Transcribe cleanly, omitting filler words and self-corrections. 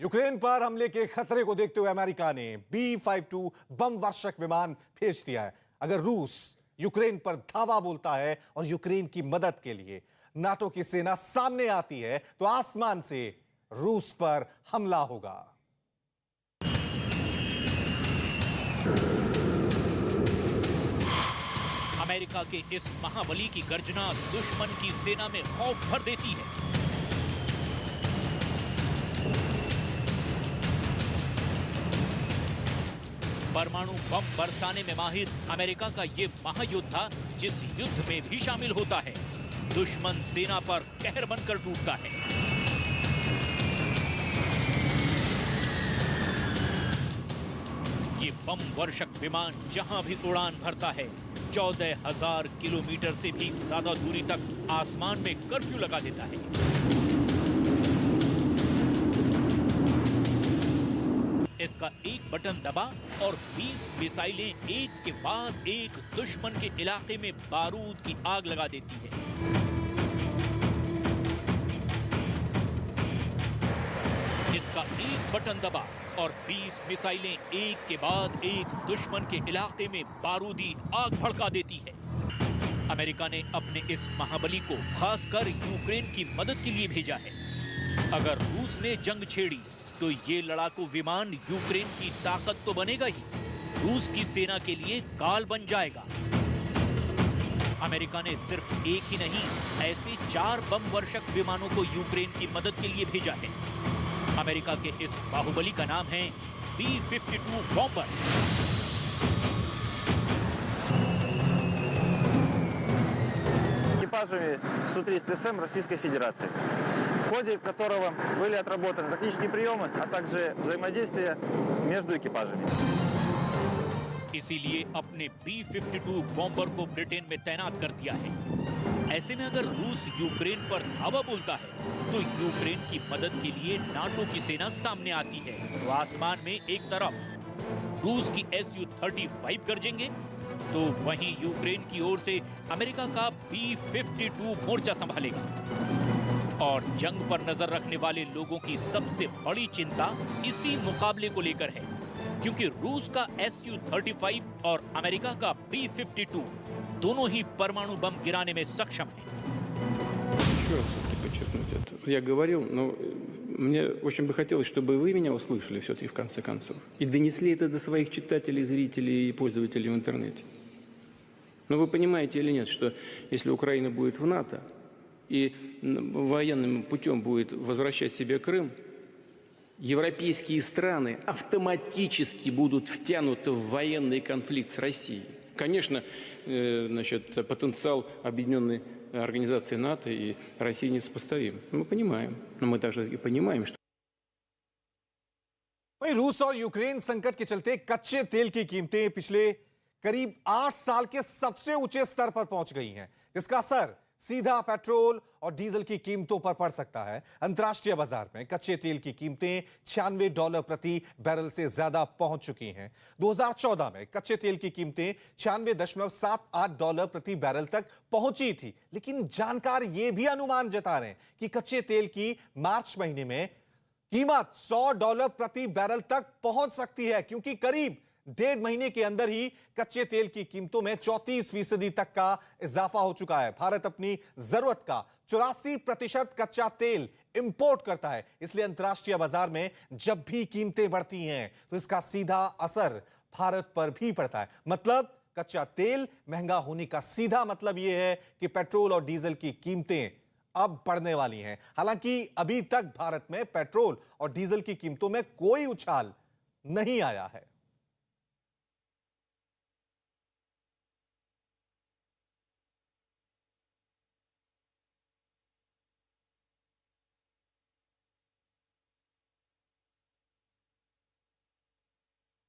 Ukraine पर हमले के खतरे को देखते हुए अमेरिका ने B-52 बम वर्षक विमान भेज दिया है। अगर रूस यूक्रेन पर धावा बोलता है और यूक्रेन की मदद के लिए नाटो की सेना सामने आती है तो आसमान से रूस पर हमला होगा। अमेरिका के इस महाबली की गर्जना दुश्मन की सेना में खौफ भर देती है। परमाणु बम बरसाने में माहिर अमेरिका का ये महायोद्धा जिस युद्ध में भी शामिल होता है, दुश्मन सेना पर कहर बनकर टूटता है। ये बम वर्षक विमान जहां भी उड़ान भरता है, 14,000 किलोमीटर से भी ज्यादा दूरी तक आसमान में कर्फ्यू लगा देता है। इसका एक बटन दबा और 20 मिसाइलें एक के बाद एक दुश्मन के इलाके में बारूद की आग लगा देती है। इसका एक बटन दबा और 20 मिसाइलें एक के बाद एक दुश्मन के इलाके में बारूदी आग भड़का देती है। अमेरिका ने अपने इस महाबली को खासकर यूक्रेन की मदद के लिए भेजा है। अगर रूस ने जंग छेड़ी तो ये लड़ाकू विमान यूक्रेन की ताकत तो बनेगा ही, रूस की सेना के लिए काल बन जाएगा। अमेरिका ने सिर्फ एक ही नहीं, ऐसे 4 बम वर्षक विमानों को यूक्रेन की मदद के लिए भेजा है। अमेरिका के इस बाहुबली का नाम है B-52 बॉम्बर। Экипажами Су-30СМ Российской Федерации, в ходе которого были отработаны тактические приемы, а также взаимодействие между экипажами. इसीलिए अपने B-52 बॉम्बर को ब्रिटेन में तैनात कर दिया है। ऐसे में अगर रूस यूक्रेन पर धावा बोलता है तो यूक्रेन की मदद के लिए नाटो की सेना सामने आती है। तो आसमान में एक तरफ रूस की Su-35 गरजेंगे तो वहीं यूक्रेन की ओर से अमेरिका का B-52 मोर्चा संभालेगा। और जंग पर नजर रखने वाले लोगों की सबसे बड़ी चिंता इसी मुकाबले को लेकर है, क्योंकि रूस का Su-35 और अमेरिका का B-52 दोनों ही परमाणु बम गिराने में सक्षम हैं। Еще раз подчеркнуть это. Я говорил, но мне очень бы хотелось, чтобы вы меня услышали все-таки в конце концов. И донесли это до своих читателей, зрителей и пользователей в интернете. Но вы понимаете или нет, что если Украина будет в НАТО и военным путем будет возвращать себе Крым, европейские страны автоматически будут втянуты в военный конфликт с Россией. Конечно, значит, потенциал объединенной организации НАТО и России несопоставим. Мы понимаем, но мы также и понимаем, что... वहीं रूस और यूक्रेन संकट के चलते कच्चे तेल की कीमतें पिछले करीब 8 साल के सबसे ऊंचे स्तर पर पहुंच गई हैं, जिसका असर सीधा पेट्रोल और डीजल की कीमतों पर पड़ सकता है। अंतर्राष्ट्रीय बाजार में कच्चे तेल की कीमतें $96 प्रति बैरल से ज्यादा पहुंच चुकी हैं। 2014 में कच्चे तेल की कीमतें $96.78 प्रति बैरल तक पहुंची थी, लेकिन जानकार ये भी अनुमान जता रहे हैं कि कच्चे तेल की मार्च महीने में कीमत $100 प्रति बैरल तक पहुंच सकती है, क्योंकि करीब 1.5 महीने के अंदर ही कच्चे तेल की कीमतों में 34% तक का इजाफा हो चुका है। भारत अपनी जरूरत का 84% कच्चा तेल इंपोर्ट करता है, इसलिए अंतर्राष्ट्रीय बाजार में जब भी कीमतें बढ़ती हैं तो इसका सीधा असर भारत पर भी पड़ता है। मतलब कच्चा तेल महंगा होने का सीधा मतलब यह है कि पेट्रोल और डीजल की कीमतें अब बढ़ने वाली हैं। हालांकि अभी तक भारत में पेट्रोल और डीजल की कीमतों में कोई उछाल नहीं आया है।